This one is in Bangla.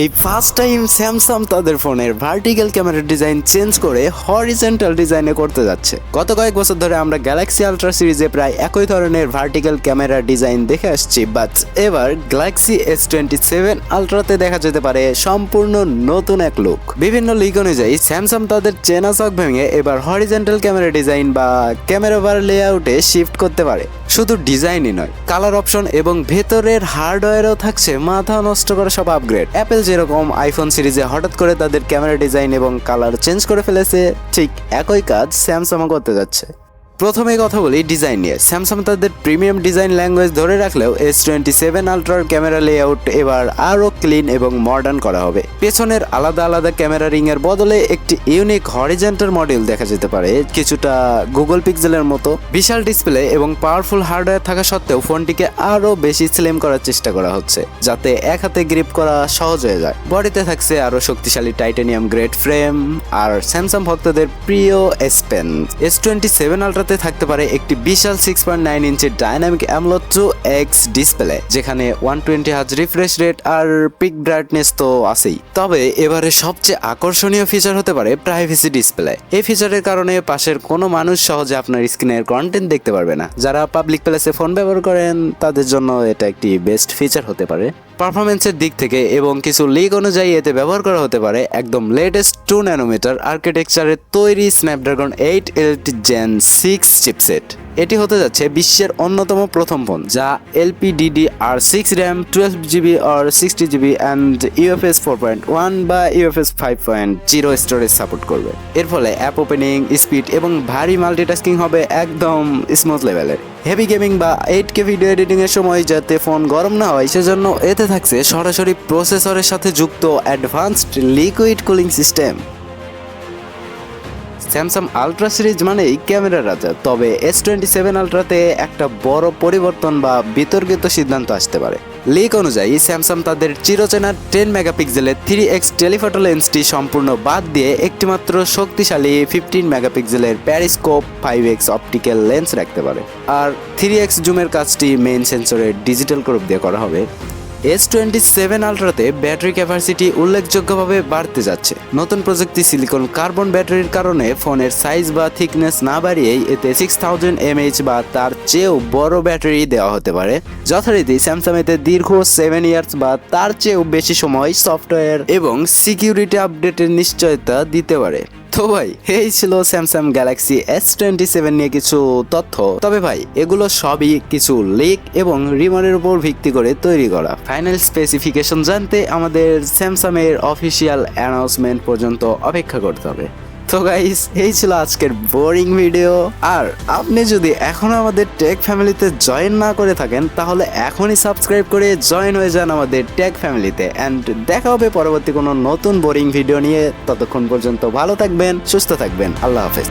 এই ফার্স্ট টাইম স্যামসাং তাদের ফোনের ভার্টিক্যাল ক্যামেরার ডিজাইন চেঞ্জ করে হরিজন্টাল ডিজাইনে করতে যাচ্ছে। গত কয়েক বছর ধরে আমরা গ্যালাক্সি আলট্রা সিরিজে প্রায় একই ধরনের ভার্টিক্যাল ক্যামেরার ডিজাইন দেখে আসছি, বাট এবার গ্যালাক্সি S27 আলট্রাতে দেখা যেতে পারে সম্পূর্ণ নতুন এক লুক। বিভিন্ন লিক অনুযায়ী স্যামসাং তাদের চেনা চক ভেঙে এবার হরিজন্টাল ক্যামেরা ডিজাইন বা ক্যামেরা বার লেআউটে শিফট করতে পারে। শুধু ডিজাইনই নয়, কালার অপশন এবং ভেতরের হার্ডওয়্যারও থাকছে মাথা নষ্ট করা সব আপগ্রেড। অ্যাপেল যেরকম আইফোন সিরিজে হঠাৎ করে তাদের ক্যামেরা ডিজাইন এবং কালার চেঞ্জ করে ফেলেছে, ঠিক একই কাজ স্যামসাংও করতে যাচ্ছে। প্রথমে কথা বলি ডিজাইন নিয়ে। স্যামসাং তাদের প্রিমিয়াম ডিজাইন ল্যাঙ্গুয়েজ ধরে রাখলেও S27 আলট্রার ক্যামেরা লেআউট এবার আরও ক্লিন এবং মডার্ন করা হবে। পেছনের আলাদা আলাদা ক্যামেরা রিং এর বদলে একটি ইউনিক হরিজন্টাল মডেল দেখা যেতে পারে, কিছুটা গুগল পিক্সেলের মতো। বিশাল ডিসপ্লে এবং পাওয়ারফুল হার্ডওয়্যার থাকা সত্ত্বেও ফোনটিকে আরও বেশি স্লিম করার চেষ্টা করা হচ্ছে, যাতে এক হাতে গ্রিপ করা সহজ হয়ে যায়। বডিতে থাকছে আরও শক্তিশালী টাইটানিয়াম গ্রেড ফ্রেম আর স্যামসাং ভক্তদের প্রিয় S Pen। S27 আলট্রাতে থাকতে পারে একটি বিশাল 6.9 ইঞ্চির ডাইনামিক AMOLED 2X ডিসপ্লে, যেখানে 120 হার্জ রিফ্রেশ রেট আর পিক ব্রাইটনেস তো আছেই। তবে এবারে সবচেয়ে আকর্ষণীয় ফিচার হতে পারে প্রাইভেসি ডিসপ্লে। এই ফিচারের কারণে পাশের কোনো মানুষ সহজে আপনার স্ক্রিনের কন্টেন্ট দেখতে পারবে না। যারা পাবলিক প্লেসে ফোন ব্যবহার করেন তাদের জন্য এটা একটি বেস্ট ফিচার হতে পারে। পারফরমেন্সের দিক থেকে এবং কিছু লিক অনুযায়ী এতে ব্যবহার করা হতে পারে একদম লেটেস্ট 2 ন্যানোমিটার আর্কিটেকচারের তৈরি স্ন্যাপড্রাগন 8 Elite Gen 6 চিপসেট। এটি হতে যাচ্ছে বিশ্বের অন্যতম প্রথম ফোন যা LPDDR6 RAM, 12GB or 60GB and UFS 4.1 বা UFS 5.0 স্টোরেজ সাপোর্ট করবে। এর ফলে অ্যাপ ওপেনিং স্পিড এবং ভারী মাল্টিটাস্কিং হবে একদম স্মুথ লেভেলের। হেভি গেমিং বা 8K ভিডিও এডিটিং এর সময় যাতে ফোন গরম না হয় সেজন্য এতে থাকছে সরাসরি প্রসেসরের সাথে যুক্ত advanced liquid cooling system. Samsung ultra series মানেই ক্যামেরার রাজা, তবে S27 আলট্রাতে একটা বড় পরিবর্তন বা বিতর্কিত সিদ্ধান্ত আসতে পারে। লিক অনুযায়ী স্যামসাং তাদের চিরচেনা 10 মেগাপিক্সেলের 3x টেলিফটো লেন্সটি সম্পূর্ণ বাদ দিয়ে একটিমাত্র শক্তিশালী 15 মেগাপিক্সেলের প্যারিস্কোপ 5x অপটিক্যাল লেন্স রাখতে পারে। আর 3x জুমের কাজটি মেইন সেন্সরের ডিজিটাল ক্রপ দিয়ে করা হবে। S27 আলট্রাতে ব্যাটারি ক্যাপাসিটি উল্লেখযোগ্যভাবে বাড়তে যাচ্ছে। নতুন প্রযুক্তি সিলিকন কার্বন ব্যাটারির কারণে ফোনের সাইজ বা থিকনেস না বাড়িয়েই এতে 6000 mAh বা তার চেয়েও বড় ব্যাটারি দেওয়া হতে পারে। যথারীতি স্যামসাং এতে দীর্ঘ 7 ইয়ার্স বা তার চেয়েও বেশি সময় সফটওয়্যার এবং সিকিউরিটি আপডেটের নিশ্চয়তা দিতে পারে। তো ভাই, এই ছিল স্যামসাং গ্যালাক্সি S27 নিয়ে কিছু তথ্য। তবে ভাই, এগুলো সবই কিছু লিক এবং রিমারের উপর ভিত্তি করে তৈরি করা। ফাইনাল স্পেসিফিকেশন জানতে আমাদের স্যামসাং এর অফিসিয়াল অ্যানাউন্সমেন্ট পর্যন্ত অপেক্ষা করতে হবে। তো গাইস, এই ছিল আজকের বোরিং ভিডিও। আর আপনি যদি এখনো আমাদের টেক ফ্যামিলিতে জয়েন না করে থাকেন তাহলে এখনই সাবস্ক্রাইব করে জয়েন হয়ে যান আমাদের টেক ফ্যামিলিতে। অ্যান্ড দেখা হবে পরবর্তী কোনো নতুন বোরিং ভিডিও নিয়ে। ততক্ষণ পর্যন্ত ভালো থাকবেন, সুস্থ থাকবেন। আল্লাহ হাফেজ।